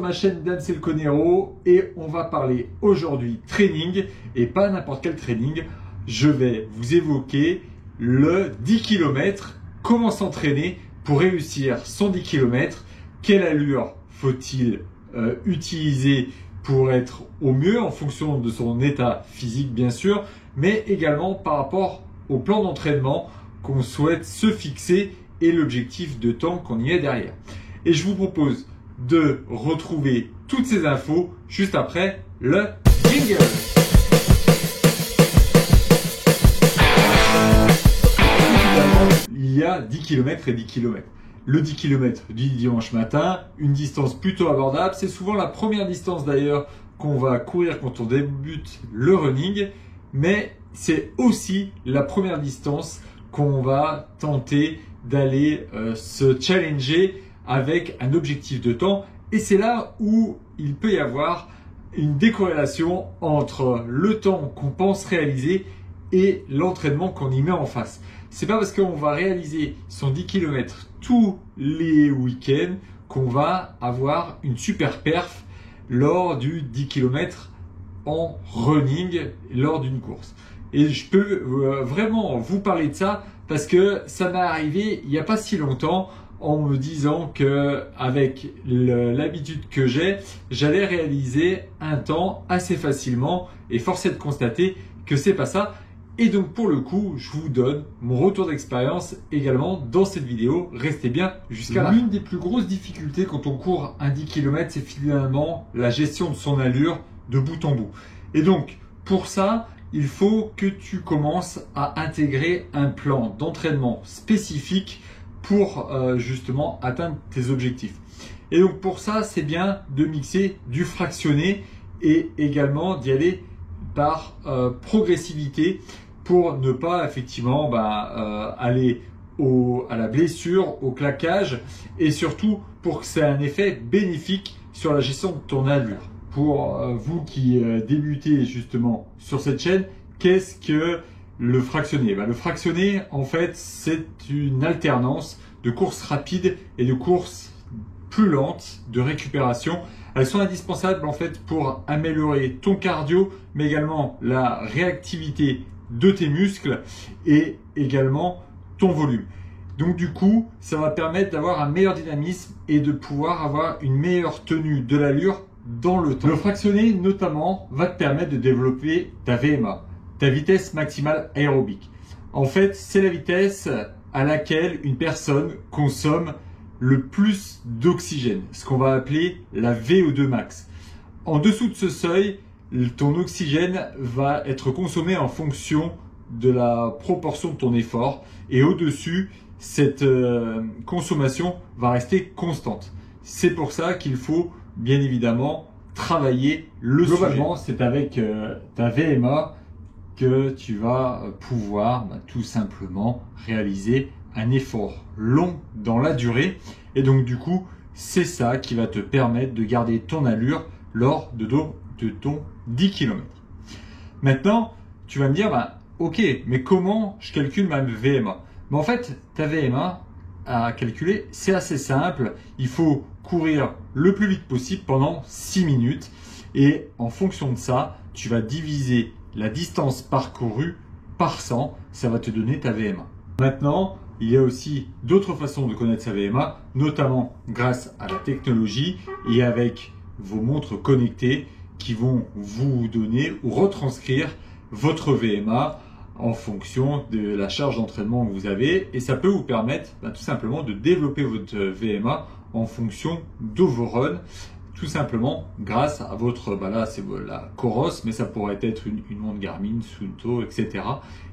ma chaîne d'Ansel Conero et on va parler aujourd'hui training et pas n'importe quel training. Je vais vous évoquer le 10 km, comment s'entraîner pour réussir son 10 km, quelle allure faut-il utiliser pour être au mieux en fonction de son état physique bien sûr, mais également par rapport au plan d'entraînement qu'on souhaite se fixer et l'objectif de temps qu'on y est derrière. Et je vous propose de retrouver toutes ces infos juste après le jingle. Il y a 10 km et 10 km. Le 10 km du dimanche matin, une distance plutôt abordable. C'est souvent la première distance d'ailleurs qu'on va courir quand on débute le running, mais c'est aussi la première distance qu'on va tenter d'aller se challenger avec un objectif de temps. Et c'est là où il peut y avoir une décorrélation entre le temps qu'on pense réaliser et l'entraînement qu'on y met en face. C'est pas parce qu'on va réaliser son 10 km tous les week-ends qu'on va avoir une super perf lors du 10 km en running lors d'une course. Et je peux vraiment vous parler de ça parce que ça m'est arrivé il n'y a pas si longtemps en me disant que avec l'habitude que j'ai, j'allais réaliser un temps assez facilement et force est de constater que c'est pas ça. Et donc pour le coup, je vous donne mon retour d'expérience également dans cette vidéo. Restez bien jusqu'à la fin. L'une des plus grosses difficultés quand on court un 10 km, c'est finalement la gestion de son allure de bout en bout. Et donc pour ça, il faut que tu commences à intégrer un plan d'entraînement spécifique pour justement atteindre tes objectifs. Et donc pour ça, c'est bien de mixer du fractionné et également d'y aller par progressivité pour ne pas effectivement aller à la blessure, au claquage et surtout pour que ça ait un effet bénéfique sur la gestion de ton allure. Pour vous qui débutez justement sur cette chaîne, qu'est-ce que le fractionné? Le fractionné, en fait, c'est une alternance de courses rapides et de courses plus lentes de récupération. Elles sont indispensables en fait pour améliorer ton cardio, mais également la réactivité de tes muscles et également ton volume. Donc du coup, ça va permettre d'avoir un meilleur dynamisme et de pouvoir avoir une meilleure tenue de l'allure dans le temps. Le fractionné notamment va te permettre de développer ta VMA, ta vitesse maximale aérobique. En fait, c'est la vitesse à laquelle une personne consomme le plus d'oxygène, ce qu'on va appeler la VO2 max. En dessous de ce seuil, ton oxygène va être consommé en fonction de la proportion de ton effort et au-dessus, cette consommation va rester constante. C'est pour ça qu'il faut bien évidemment travailler le sujet. Globalement, c'est avec ta VMA que tu vas pouvoir tout simplement réaliser un effort long dans la durée. Et donc du coup, c'est ça qui va te permettre de garder ton allure lors de ton 10 km. Maintenant, tu vas me dire, ok, mais comment je calcule ma VMA? En fait, ta VMA à calculer, c'est assez simple. Il faut courir le plus vite possible pendant 6 minutes. Et en fonction de ça, tu vas diviser la distance parcourue par 100. Ça va te donner ta VMA. Maintenant, il y a aussi d'autres façons de connaître sa VMA, notamment grâce à la technologie et avec vos montres connectées qui vont vous donner ou retranscrire votre VMA en fonction de la charge d'entraînement que vous avez. Et ça peut vous permettre tout simplement de développer votre VMA en fonction de vos runs, tout simplement grâce à votre, là c'est la Coros, mais ça pourrait être une montre Garmin, Suunto, etc.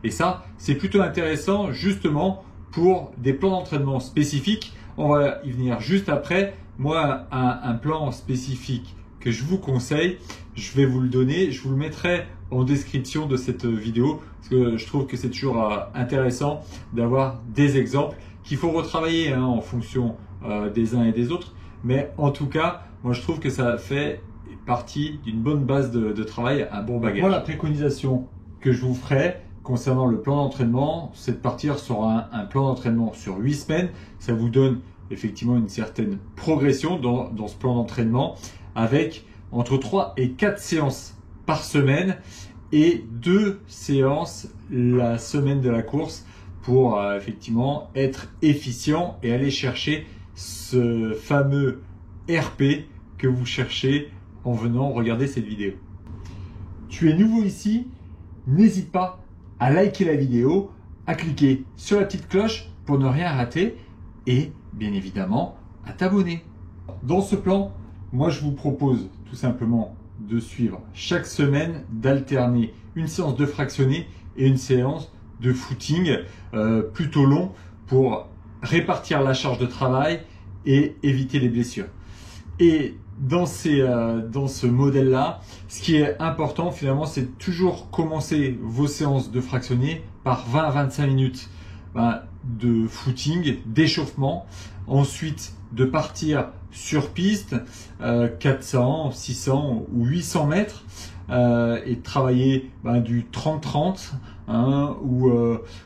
Et ça, c'est plutôt intéressant justement pour des plans d'entraînement spécifiques. On va y venir juste après. Moi, un plan spécifique que je vous conseille, je vais vous le donner, je vous le mettrai en description de cette vidéo parce que je trouve que c'est toujours intéressant d'avoir des exemples qu'il faut retravailler en fonction des uns et des autres. Mais en tout cas, moi je trouve que ça fait partie d'une bonne base de travail, un bon bagage. Moi, la préconisation que je vous ferai concernant le plan d'entraînement, c'est de partir sur un plan d'entraînement sur 8 semaines. Ça vous donne effectivement une certaine progression dans ce plan d'entraînement avec entre 3 et 4 séances par semaine et 2 séances la semaine de la course pour effectivement être efficient et aller chercher ce fameux RP que vous cherchez en venant regarder cette vidéo. Tu es nouveau ici, n'hésite pas à liker la vidéo, à cliquer sur la petite cloche pour ne rien rater et bien évidemment à t'abonner. Dans ce plan, moi je vous propose tout simplement de suivre chaque semaine, d'alterner une séance de fractionné et une séance de footing plutôt long pour répartir la charge de travail et éviter les blessures. Et dans ce modèle-là, ce qui est important finalement, c'est de toujours commencer vos séances de fractionné par 20 à 25 minutes de footing, d'échauffement. Ensuite, de partir sur piste, 400, 600 ou 800 mètres et de travailler du 30-30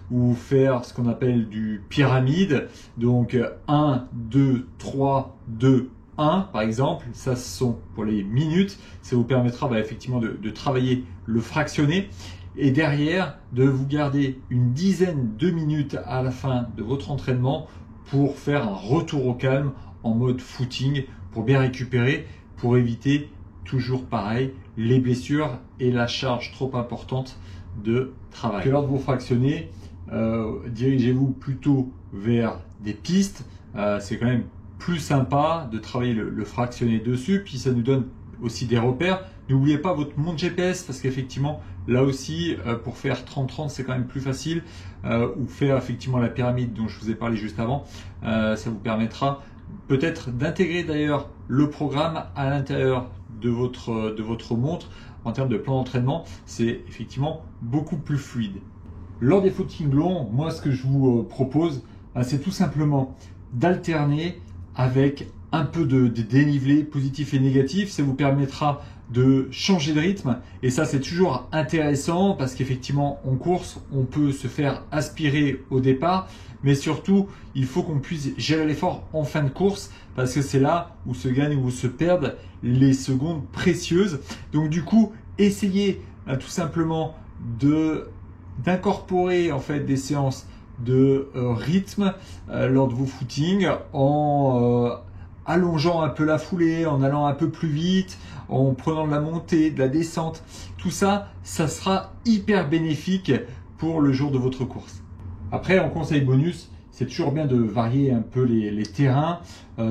ou faire ce qu'on appelle du pyramide. Donc 1, 2, 3, 2, 1 par exemple. Ça, ce sont pour les minutes. Ça vous permettra effectivement de travailler le fractionné. Et derrière, de vous garder une dizaine de minutes à la fin de votre entraînement pour faire un retour au calme en mode footing, pour bien récupérer, pour éviter toujours pareil les blessures et la charge trop importante de travail. Que lors de vos fractionnés, dirigez-vous plutôt vers des pistes. C'est quand même plus sympa de travailler le fractionné dessus, puis ça nous donne aussi des repères. N'oubliez pas votre montre GPS parce qu'effectivement là aussi pour faire 30-30 c'est quand même plus facile ou faire effectivement la pyramide dont je vous ai parlé juste avant. Ça vous permettra peut-être d'intégrer d'ailleurs le programme à l'intérieur de votre montre. En termes de plan d'entraînement, c'est effectivement beaucoup plus fluide. Lors des footings longs, moi ce que je vous propose, c'est tout simplement d'alterner avec un peu de dénivelé positif et négatif. Ça vous permettra de changer de rythme et ça c'est toujours intéressant parce qu'effectivement en course on peut se faire aspirer au départ, mais surtout il faut qu'on puisse gérer l'effort en fin de course parce que c'est là où se gagnent ou où se perdent les secondes précieuses. Donc du coup essayez tout simplement d'incorporer en fait des séances de rythme lors de vos footings en allongeant un peu la foulée, en allant un peu plus vite, en prenant de la montée, de la descente. Tout ça, ça sera hyper bénéfique pour le jour de votre course. Après, en conseil bonus, c'est toujours bien de varier un peu les terrains,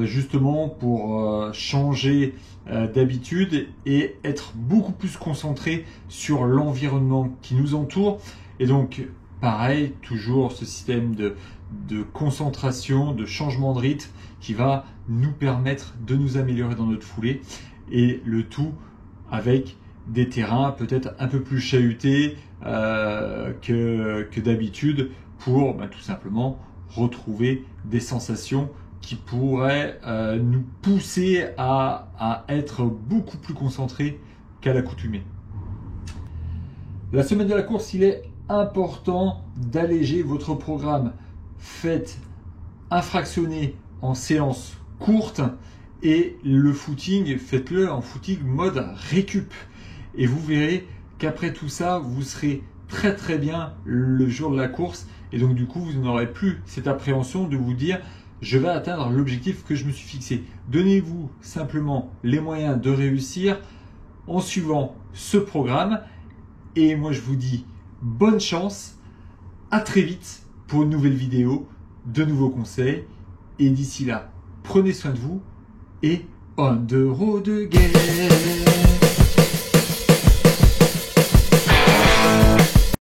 justement pour changer d'habitude et être beaucoup plus concentré sur l'environnement qui nous entoure. Et donc, pareil, toujours ce système de concentration, de changement de rythme qui va nous permettre de nous améliorer dans notre foulée et le tout avec des terrains peut-être un peu plus chahutés que d'habitude pour tout simplement retrouver des sensations qui pourraient nous pousser à être beaucoup plus concentrés qu'à l'accoutumée. La semaine de la course, il est important d'alléger votre programme. Faites un fractionné en séance courte et le footing, faites-le en footing mode récup. Et vous verrez qu'après tout ça, vous serez très bien le jour de la course. Et donc du coup, vous n'aurez plus cette appréhension de vous dire « je vais atteindre l'objectif que je me suis fixé ». Donnez-vous simplement les moyens de réussir en suivant ce programme. Et moi, je vous dis bonne chance, à très vite pour une nouvelle vidéo, de nouveaux conseils. Et d'ici là, prenez soin de vous et on the road again.